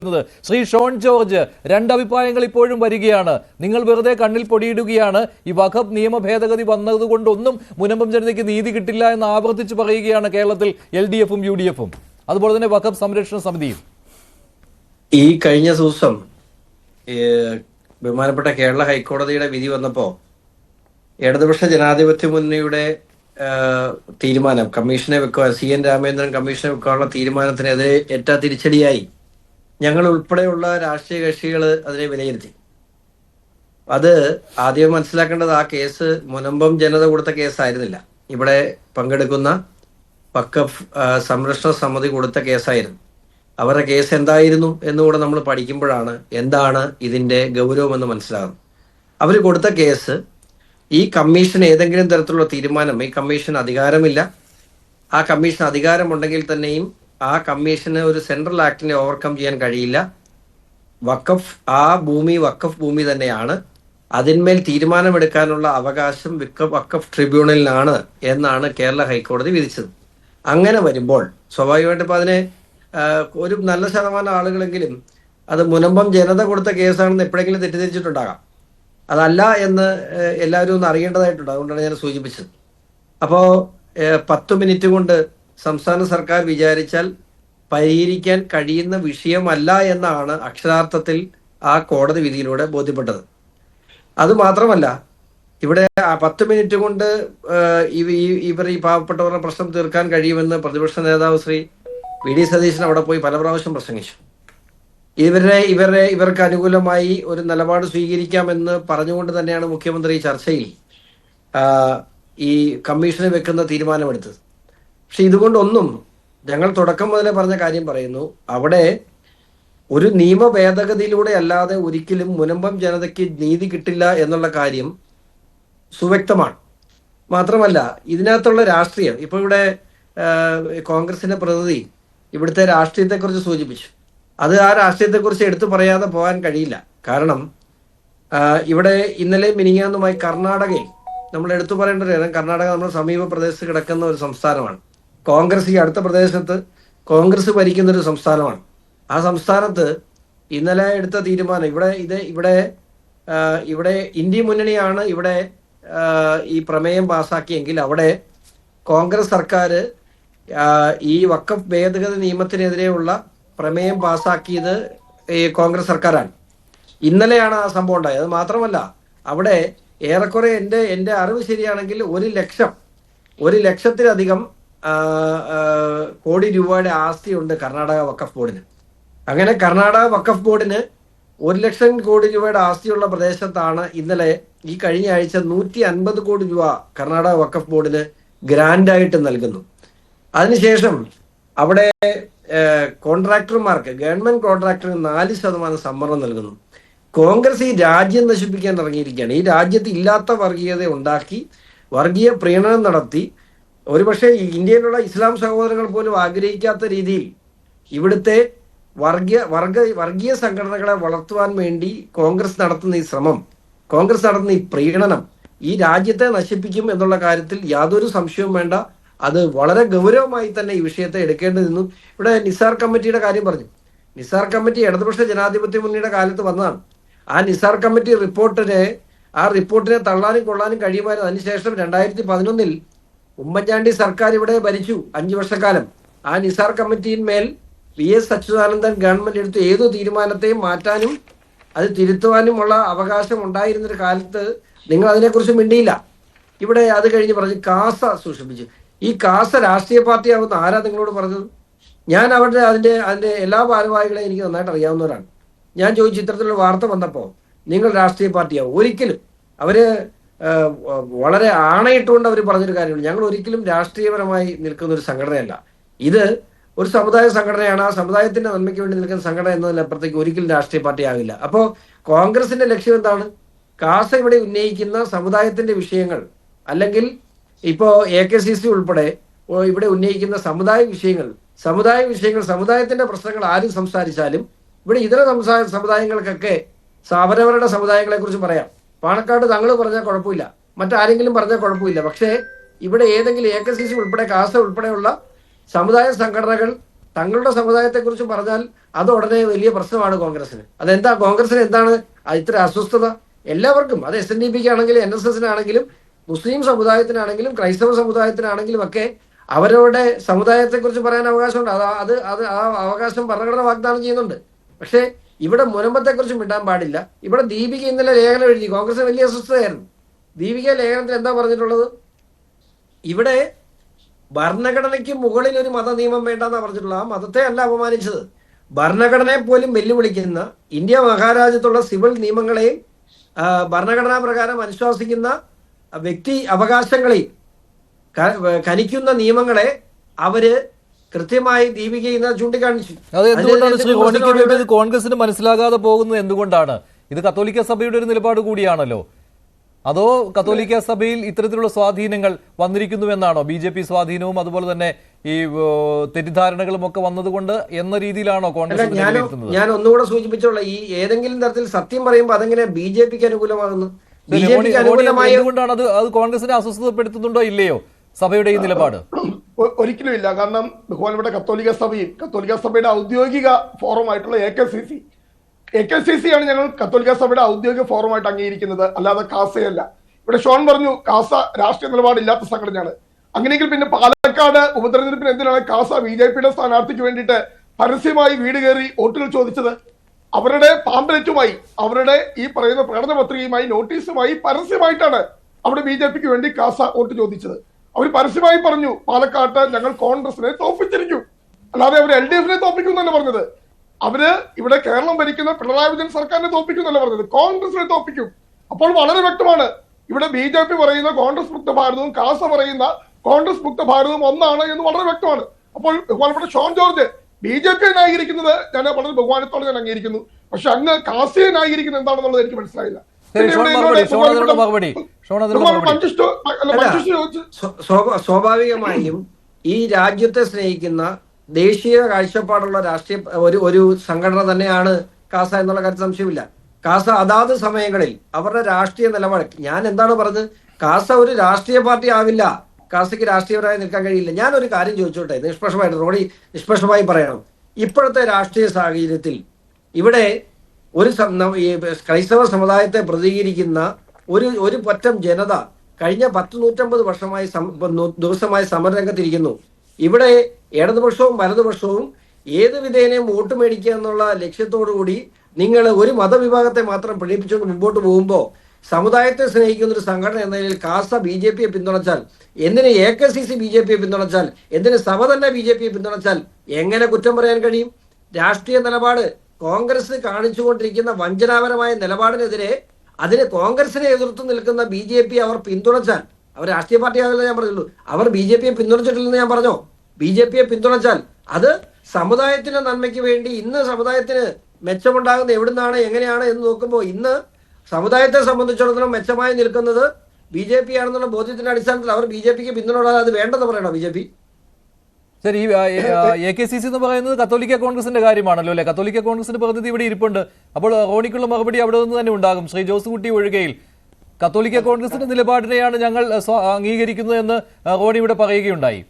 ശ്രീ ഷോൺ ജോർജ്, രണ്ടഭിപ്രായങ്ങൾ ഇപ്പോഴും വരികയാണ്. നിങ്ങൾ വെറുതെ കണ്ണിൽ പൊടിയിടുകയാണ്. ഈ വഖഫ് നിയമ ഭേദഗതി വന്നതുകൊണ്ടൊന്നും മുനമ്പം ജനതയ്ക്ക് നീതി കിട്ടില്ല എന്ന് ആവർത്തിച്ച് പറയുകയാണ് കേരളത്തിൽ LDF-ഉം UDF-ഉം, അതുപോലെ തന്നെ വഖഫ് സംരക്ഷണ സമിതിയും. ഈ കഴിഞ്ഞ ദിവസം ബഹുമാനപ്പെട്ട കേരള ഹൈക്കോടതിയുടെ വിധി വന്നപ്പോ ഇടതുപക്ഷ ജനാധിപത്യ മുന്നണിയുടെ തീരുമാനം, കമ്മീഷനെ വെക്കുക, CN രാമേന്ദ്രൻ കമ്മീഷനെ വെക്കാനുള്ള തീരുമാനത്തിനെതിരെ ഏറ്റ തിരിച്ചടിയായി ഞങ്ങൾ ഉൾപ്പെടെയുള്ള രാഷ്ട്രീയ കക്ഷികൾ അതിനെ വിലയിരുത്തി. അത് ആദ്യം മനസ്സിലാക്കേണ്ടത്, ആ കേസ് മുനമ്പം ജനത കൊടുത്ത കേസായിരുന്നില്ല. ഇവിടെ പങ്കെടുക്കുന്ന വഖഫ് സംരക്ഷണ സമിതി കൊടുത്ത കേസായിരുന്നു. അവരുടെ കേസ് എന്തായിരുന്നു എന്നുകൂടെ നമ്മൾ പഠിക്കുമ്പോഴാണ് എന്താണ് ഇതിന്റെ ഗൗരവമെന്ന് മനസ്സിലാകുന്നത്. അവർ കൊടുത്ത കേസ്, ഈ കമ്മീഷൻ ഏതെങ്കിലും തരത്തിലുള്ള തീരുമാനം, ഈ കമ്മീഷൻ അധികാരമില്ല, ആ കമ്മീഷൻ അധികാരമുണ്ടെങ്കിൽ തന്നെയും ആ കമ്മീഷന് ഒരു സെൻട്രൽ ആക്ടിനെ ഓവർകം ചെയ്യാൻ കഴിയില്ല. വഖഫ്, ആ ഭൂമി വഖഫ് ഭൂമി തന്നെയാണ്, അതിന്മേൽ തീരുമാനമെടുക്കാനുള്ള അവകാശം വഖഫ് ട്രിബ്യൂണലിനാണ് എന്നാണ് കേരള ഹൈക്കോടതി വിധിച്ചത്. അങ്ങനെ വരുമ്പോൾ സ്വാഭാവികമായിട്ട് ഇപ്പം അതിനെ ഒരു നല്ല ശതമാനം ആളുകളെങ്കിലും അത് മുനമ്പം ജനത കൊടുത്ത കേസാണെന്ന് എപ്പോഴെങ്കിലും തെറ്റിദ്ധരിച്ചിട്ടുണ്ടാകാം. അതല്ല എന്ന് എല്ലാവരും ഒന്ന് അറിയേണ്ടതായിട്ടുണ്ട്. അതുകൊണ്ടാണ് ഞാൻ സൂചിപ്പിച്ചത്. അപ്പോൾ 10 മിനിറ്റ് കൊണ്ട് സംസ്ഥാന സർക്കാർ വിചാരിച്ചാൽ പരിഹരിക്കാൻ കഴിയുന്ന വിഷയമല്ല എന്നാണ് അക്ഷരാർത്ഥത്തിൽ ആ കോടതി വിധിയിലൂടെ ബോധ്യപ്പെട്ടത്. അതുമാത്രമല്ല, ഇവിടെ 10 മിനിറ്റ് കൊണ്ട് ഇവർ ഈ പാവപ്പെട്ടവരുടെ പ്രശ്നം തീർക്കാൻ കഴിയുമെന്ന് പ്രതിപക്ഷ നേതാവ് ശ്രീ VD സതീശൻ അവിടെ പോയി പല പ്രാവശ്യം പ്രസംഗിച്ചു. ഇവർക്ക് അനുകൂലമായി ഒരു നിലപാട് സ്വീകരിക്കാമെന്ന് പറഞ്ഞുകൊണ്ട് തന്നെയാണ് മുഖ്യമന്ത്രി ചർച്ചയിൽ ഈ കമ്മീഷനെ വെക്കുന്ന തീരുമാനമെടുത്തത്. പക്ഷെ ഇതുകൊണ്ടൊന്നും, ഞങ്ങൾ തുടക്കം മുതലേ പറഞ്ഞ കാര്യം പറയുന്നു, അവിടെ ഒരു നിയമ ഭേദഗതിയിലൂടെ അല്ലാതെ ഒരിക്കലും മുനമ്പം ജനതയ്ക്ക് നീതി കിട്ടില്ല എന്നുള്ള കാര്യം സുവ്യക്തമാണ്. മാത്രമല്ല, ഇതിനകത്തുള്ള രാഷ്ട്രീയം, ഇപ്പൊ ഇവിടെ കോൺഗ്രസിന്റെ പ്രതിനിധി ഇവിടുത്തെ രാഷ്ട്രീയത്തെക്കുറിച്ച് സൂചിപ്പിച്ചു. അത് ആ രാഷ്ട്രീയത്തെക്കുറിച്ച് എടുത്തു പറയാതെ പോകാൻ കഴിയില്ല. കാരണം ഇവിടെ ഇന്നലെ മിനിങ്ങാന്നുമായി കർണാടകയിൽ നമ്മൾ എടുത്തു പറയേണ്ട ഒരു കാര്യം, കർണാടക നമ്മുടെ സമീപ പ്രദേശത്ത് കിടക്കുന്ന ഒരു സംസ്ഥാനമാണ്. കോൺഗ്രസ് ഈ അടുത്ത പ്രദേശത്ത് കോൺഗ്രസ് ഭരിക്കുന്ന ഒരു സംസ്ഥാനമാണ്. ആ സംസ്ഥാനത്ത് ഇന്നലെ എടുത്ത തീരുമാനം, ഇവിടെ ഇന്ത്യ മുന്നണിയാണ് ഇവിടെ ഈ പ്രമേയം പാസാക്കിയെങ്കിൽ അവിടെ കോൺഗ്രസ് സർക്കാർ ഈ വഖഫ് ഭേദഗതി നിയമത്തിനെതിരെയുള്ള പ്രമേയം പാസാക്കിയത് ഈ കോൺഗ്രസ് സർക്കാരാണ്. ഇന്നലെയാണ് ആ സംഭവം ഉണ്ടായത്. അത് മാത്രമല്ല, അവിടെ ഏറെക്കുറെ എൻ്റെ അറിവ് ശരിയാണെങ്കിൽ 1 ലക്ഷത്തിലധികം കോടി രൂപയുടെ ആസ്തിയുണ്ട് കർണാടക വഖഫ് ബോർഡിന്. അങ്ങനെ കർണാടക വഖഫ് ബോർഡിന് 1 ലക്ഷം കോടി രൂപയുടെ ആസ്തിയുള്ള പ്രദേശത്താണ് ഇന്നലെ ഈ കഴിഞ്ഞ ആഴ്ച 150 കോടി രൂപ കർണാടക വഖഫ് ബോർഡിന് ഗ്രാൻഡായിട്ട് നൽകുന്നു. അതിനുശേഷം അവിടെ കോൺട്രാക്ടർമാർക്ക്, ഗവൺമെന്റ് കോൺട്രാക്ടറിന് 4% സംവരണം നൽകുന്നു. കോൺഗ്രസ് ഈ രാജ്യം നശിപ്പിക്കാൻ ഇറങ്ങിയിരിക്കുകയാണ്. ഈ രാജ്യത്ത് ഇല്ലാത്ത വർഗീയത ഉണ്ടാക്കി, വർഗീയ പ്രീണനം നടത്തി, ഒരുപക്ഷെ ഇന്ത്യയിലുള്ള ഇസ്ലാം സഹോദരങ്ങൾ പോലും ആഗ്രഹിക്കാത്ത രീതിയിൽ ഇവിടുത്തെ വർഗീയ സംഘടനകളെ വളർത്തുവാൻ വേണ്ടി കോൺഗ്രസ് നടത്തുന്ന ഈ ശ്രമം, കോൺഗ്രസ് നടത്തുന്ന ഈ പ്രീണനം ഈ രാജ്യത്തെ നശിപ്പിക്കും എന്നുള്ള കാര്യത്തിൽ യാതൊരു സംശയവും വേണ്ട. അത് വളരെ ഗൗരവമായി തന്നെ ഈ വിഷയത്തെ എടുക്കേണ്ടതെന്നും, ഇവിടെ നിസാർ കമ്മിറ്റിയുടെ കാര്യം പറഞ്ഞു. നിസാർ കമ്മിറ്റി ഇടതുപക്ഷ ജനാധിപത്യ മുന്നണിയുടെ കാലത്ത് വന്നതാണ്. ആ നിസാർ കമ്മിറ്റി റിപ്പോർട്ടിനെ തള്ളാനും കൊള്ളാനും കഴിയുമായിരുന്നു. അതിനുശേഷം 2011 ഉമ്മൻചാണ്ടി സർക്കാർ ഇവിടെ ഭരിച്ചു 5 വർഷക്കാലം. ആ നിസാർ കമ്മിറ്റിയിന്മേൽ VS അച്യുതാനന്ദൻ ഗവൺമെന്റ് എടുത്ത ഏതു തീരുമാനത്തെയും മാറ്റാനും അത് തിരുത്തുവാനുമുള്ള അവകാശം ഉണ്ടായിരുന്നൊരു കാലത്ത് നിങ്ങൾ അതിനെക്കുറിച്ച് മിണ്ടിയില്ല. ഇവിടെ അത് കഴിഞ്ഞ് പറഞ്ഞ് കാസ സൂക്ഷിപ്പിച്ചു. ഈ കാസ രാഷ്ട്രീയ പാർട്ടിയാവുന്ന ആരാ നിങ്ങളോട് പറഞ്ഞത്? ഞാൻ അതിന്റെ എല്ലാ ഭാരവാഹികളെയും എനിക്ക് നന്നായിട്ട് അറിയാവുന്നവരാണ്. ഞാൻ ചോദിച്ചു, ഇത്തരത്തിലുള്ള വാർത്ത വന്നപ്പോൾ നിങ്ങൾ രാഷ്ട്രീയ പാർട്ടിയാവും? ഒരിക്കലും. അവര് വളരെ ആണയിട്ടുകൊണ്ട് അവർ പറഞ്ഞൊരു കാര്യമുണ്ട്, ഞങ്ങൾ ഒരിക്കലും രാഷ്ട്രീയപരമായി നിൽക്കുന്ന ഒരു സംഘടനയല്ല, ഇത് ഒരു സമുദായ സംഘടനയാണ്, ആ സമുദായത്തിന്റെ നന്മയ്ക്ക് വേണ്ടി നിൽക്കുന്ന സംഘടന എന്നതിനപ്പുറത്തേക്ക് ഒരിക്കലും രാഷ്ട്രീയ പാർട്ടി ആകില്ല. അപ്പോൾ കോൺഗ്രസിന്റെ ലക്ഷ്യം എന്താണ്? കാസ ഇവിടെ ഉന്നയിക്കുന്ന സമുദായത്തിന്റെ വിഷയങ്ങൾ, അല്ലെങ്കിൽ ഇപ്പോ AKCC ഉൾപ്പെടെ ഇവിടെ ഉന്നയിക്കുന്ന സമുദായ വിഷയങ്ങൾ, സമുദായത്തിന്റെ പ്രശ്നങ്ങൾ ആരും സംസാരിച്ചാലും ഇവിടെ ഇതര സമുദായങ്ങൾക്കൊക്കെ അവരവരുടെ സമുദായങ്ങളെ കുറിച്ച് പറയാം. പാണക്കാട് തങ്ങൾ പറഞ്ഞാൽ കുഴപ്പമില്ല, മറ്റാരെങ്കിലും പറഞ്ഞാൽ കുഴപ്പമില്ല. പക്ഷേ ഇവിടെ ഏതെങ്കിലും AKCC ഉൾപ്പെടെ കാസ ഉൾപ്പെടെയുള്ള സമുദായ സംഘടനകൾ തങ്ങളുടെ സമുദായത്തെക്കുറിച്ച് പറഞ്ഞാൽ അത് ഉടനെ വലിയ പ്രശ്നമാണ് കോൺഗ്രസിന്. അതെന്താ കോൺഗ്രസിന് എന്താണ് ഇത്ര അസ്വസ്ഥത? എല്ലാവർക്കും, അത് SNDP ആണെങ്കിലും NSS ആണെങ്കിലും മുസ്ലിം സമുദായത്തിനാണെങ്കിലും ക്രൈസ്തവ സമുദായത്തിനാണെങ്കിലും ഒക്കെ അവരവരുടെ സമുദായത്തെക്കുറിച്ച് പറയാൻ അവകാശമുണ്ട്. ആ അവകാശം ഭരണഘടന വാഗ്ദാനം ചെയ്യുന്നുണ്ട്. പക്ഷേ ഇവിടെ മുനമ്പത്തെക്കുറിച്ച് മിണ്ടാൻ പാടില്ല. ഇവിടെ ദീപിക ഇന്നലെ ലേഖനം എഴുതി. കോൺഗ്രസ് വലിയ അസ്വസ്ഥതയായിരുന്നു. ദീപിക ലേഖനത്തിൽ എന്താ പറഞ്ഞിട്ടുള്ളത്? ഇവിടെ ഭരണഘടനയ്ക്ക് മുകളിൽ ഒരു മത നിയമം വേണ്ടെന്നാണ് പറഞ്ഞിട്ടുള്ളത്. ആ മതത്തെ അല്ല അപമാനിച്ചത്, ഭരണഘടനയെ പോലും വെല്ലുവിളിക്കുന്ന ഇന്ത്യ മഹാരാജ്യത്തുള്ള സിവിൽ നിയമങ്ങളെയും ഭരണഘടനാ പ്രകാരം അനുശാസിക്കുന്ന വ്യക്തി അവകാശങ്ങളെയും ഖനിക്കുന്ന നിയമങ്ങളെ അവര് കൃത്യമായി ദീപിക ഇന്ന് ചൂണ്ടിക്കാണിച്ചു. അത് എന്തുകൊണ്ടാണ് ശ്രീ റോണിക്ക് ഇത് കോൺഗ്രസിന് മനസ്സിലാകാതെ പോകുന്നത്? എന്തുകൊണ്ടാണ്? ഇത് കത്തോലിക്ക സഭയുടെ ഒരു നിലപാട് കൂടിയാണല്ലോ. അതോ കത്തോലിക്ക സഭയിൽ ഇത്തരത്തിലുള്ള സ്വാധീനങ്ങൾ വന്നിരിക്കുന്നുവെന്നാണോ? BJP സ്വാധീനവും അതുപോലെ തന്നെ ഈ തെറ്റിദ്ധാരണകളും ഒക്കെ വന്നതുകൊണ്ട് എന്ന രീതിയിലാണോ കോൺഗ്രസ്? ഞാൻ ഒന്നുകൂടെ സൂചിപ്പിച്ചോളാം, ഈ ഏതെങ്കിലും തരത്തിൽ സത്യം പറയുമ്പോൾ അതെങ്ങനെ BJPക്ക് അനുകൂലമാകുന്നു? BJPക്ക് അനുകൂലമായ എന്തുകൊണ്ടാണ് അത് കോൺഗ്രസിനെ അസ്വസ്ഥപ്പെടുത്തുന്നുണ്ടോ ഇല്ലയോ സഭയുടെ ഈ നിലപാട്? ഒരിക്കലും ഇല്ല. കാരണം ബഹുമാനപ്പെട്ട കത്തോലിക്ക സഭയുടെ ഔദ്യോഗിക ഫോറമായിട്ടുള്ള AKCC ആണ് ഞങ്ങൾ കത്തോലിക്ക സഭയുടെ ഔദ്യോഗിക ഫോറമായിട്ട് അംഗീകരിക്കുന്നത്, അല്ലാതെ കാസയല്ല. ഇവിടെ ഷോൺ പറഞ്ഞു കാസ രാഷ്ട്രീയ നിലപാടില്ലാത്ത സംഘടനയാണ്. അങ്ങനെയെങ്കിൽ പിന്നെ പാലക്കാട് ഉപതെരഞ്ഞെടുപ്പിന് എന്തിനാണ് കാസ BJPയുടെ സ്ഥാനാർത്ഥിക്ക് വേണ്ടിയിട്ട് പരസ്യമായി വീട് കയറി വോട്ടുകൾ ചോദിച്ചത്? അവരുടെ പാമ്പലറ്റുമായി, അവരുടെ ഈ പറയുന്ന പ്രകടന പത്രികയുമായി, നോട്ടീസുമായി പരസ്യമായിട്ടാണ് അവിടെ BJPക്ക് വേണ്ടി കാസ വോട്ട് ചോദിച്ചത്. അവർ പരസ്യമായി പറഞ്ഞു പാലക്കാട്ട് ഞങ്ങൾ കോൺഗ്രസിനെ തോൽപ്പിച്ചിരിക്കും, അല്ലാതെ അവർ LDFനെ തോൽപ്പിക്കും എന്നല്ല പറഞ്ഞത്. അവര് ഇവിടെ കേരളം ഭരിക്കുന്ന പിണറായി വിജയൻ സർക്കാരിനെ തോൽപ്പിക്കും എന്നല്ല പറഞ്ഞത്, കോൺഗ്രസിനെ തോൽപ്പിക്കും. അപ്പോൾ വളരെ വ്യക്തമാണ്, ഇവിടെ BJP പറയുന്ന കോൺഗ്രസ് മുക്ത ഭാരതവും കാസ പറയുന്ന കോൺഗ്രസ് മുക്ത ഭാരതവും ഒന്നാണ് എന്ന് വളരെ വ്യക്തമാണ്. അപ്പോൾ ബഹുമാനപ്പെട്ട ഷോൺ ജോർജ് BJP ന്യായീകരിക്കുന്നത് ഞാൻ വളരെ ബഹുമാനത്തോടെ ഞാൻ അംഗീകരിക്കുന്നു. പക്ഷെ അങ്ങ് കാസയെ ന്യായീകരിക്കുന്നത് എന്താണെന്നുള്ളത് എനിക്ക് മനസ്സിലായില്ല. സ്വാഭാവികമായും ഈ രാജ്യത്തെ സ്നേഹിക്കുന്ന ദേശീയ കാഴ്ചപ്പാടുള്ള രാഷ്ട്രീയ ഒരു സംഘടന തന്നെയാണ് കാസ എന്നുള്ള കാര്യത്തിൽ സംശയമില്ല. കാസ അതാത് സമയങ്ങളിൽ അവരുടെ രാഷ്ട്രീയ നിലപാട്, ഞാൻ എന്താണ് പറഞ്ഞത്, കാസ ഒരു രാഷ്ട്രീയ പാർട്ടി ആവില്ല, കാസയ്ക്ക് രാഷ്ട്രീയപരമായി നിൽക്കാൻ കഴിയില്ല. ഞാനൊരു കാര്യം ചോദിച്ചോട്ടെ, നിഷ്പക്ഷമായിട്ട് റോഡി നിഷ്പക്ഷമായി പറയണം. ഇപ്പോഴത്തെ രാഷ്ട്രീയ സാഹചര്യത്തിൽ ഇവിടെ ഒരു ക്രൈസ്തവ സമുദായത്തെ പ്രതികരിക്കുന്ന ഒരു പറ്റം ജനത കഴിഞ്ഞ 150 വർഷമായി ദിവസമായി സമരരംഗത്തിരിക്കുന്നു. ഇവിടെ ഇടതുപക്ഷവും വലതുപക്ഷവും ഏത് വിധേനയും വോട്ട് മേടിക്കുക എന്നുള്ള ലക്ഷ്യത്തോടു കൂടി നിങ്ങൾ ഒരു മതവിഭാഗത്തെ മാത്രം പ്രീണിപ്പിച്ചുകൊണ്ട് മുമ്പോട്ട് പോകുമ്പോൾ സമുദായത്തെ സ്നേഹിക്കുന്ന ഒരു സംഘടന എന്ന നിലയിൽ കാസ BJPയെ പിന്തുണച്ചാൽ, എന്തിന് AKCC BJPയെ പിന്തുണച്ചാൽ, എന്തിന് സഭ തന്നെ BJPയെ പിന്തുണച്ചാൽ എങ്ങനെ കുറ്റം പറയാൻ കഴിയും? രാഷ്ട്രീയ നിലപാട് കോൺഗ്രസ് കാണിച്ചുകൊണ്ടിരിക്കുന്ന വഞ്ചനാപരമായ നിലപാടിനെതിരെ അതിന് കോൺഗ്രസിനെ എതിർത്ത് നിൽക്കുന്ന BJP അവർ പിന്തുണച്ചാൽ, അവർ രാഷ്ട്രീയ പാർട്ടി ആകില്ല ഞാൻ പറഞ്ഞുള്ളൂ, അവർ BJPയെ പിന്തുണച്ചിട്ടില്ലെന്ന് ഞാൻ പറഞ്ഞോ? BJPയെ പിന്തുണച്ചാൽ അത് സമുദായത്തിന്റെ നന്മയ്ക്ക് വേണ്ടി, ഇന്ന് സമുദായത്തിന് മെച്ചമുണ്ടാകുന്ന എവിടുന്നാണ് എങ്ങനെയാണ് എന്ന് നോക്കുമ്പോൾ ഇന്ന് സമുദായത്തെ സംബന്ധിച്ചിടത്തോളം മെച്ചമായി നിൽക്കുന്നത് BJP ആണെന്നുള്ള ബോധ്യത്തിന്റെ അടിസ്ഥാനത്തിൽ അവർ BJPക്ക് പിന്തുണ അത് വേണ്ടെന്ന് പറയണോ BJP? ശരി, AKCC എന്ന് പറയുന്നത് കത്തോലിക്ക കോൺഗ്രസിന്റെ കാര്യമാണല്ലോ അല്ലെ? കത്തോലിക്ക കോൺഗ്രസിന്റെ പ്രതിനിധി ഇവിടെ ഇരിപ്പുണ്ട്. അപ്പോൾ റോണിക്കുള്ള മറുപടി അവിടെ നിന്ന് തന്നെ ഉണ്ടാകും. ശ്രീ ജോസ് കുട്ടി ഒഴികയിൽ കത്തോലിക്ക കോൺഗ്രസിന്റെ നിലപാടിനെയാണ് ഞങ്ങൾ അംഗീകരിക്കുന്നത് എന്ന് റോണി ഇവിടെ പറയുകയുണ്ടായി.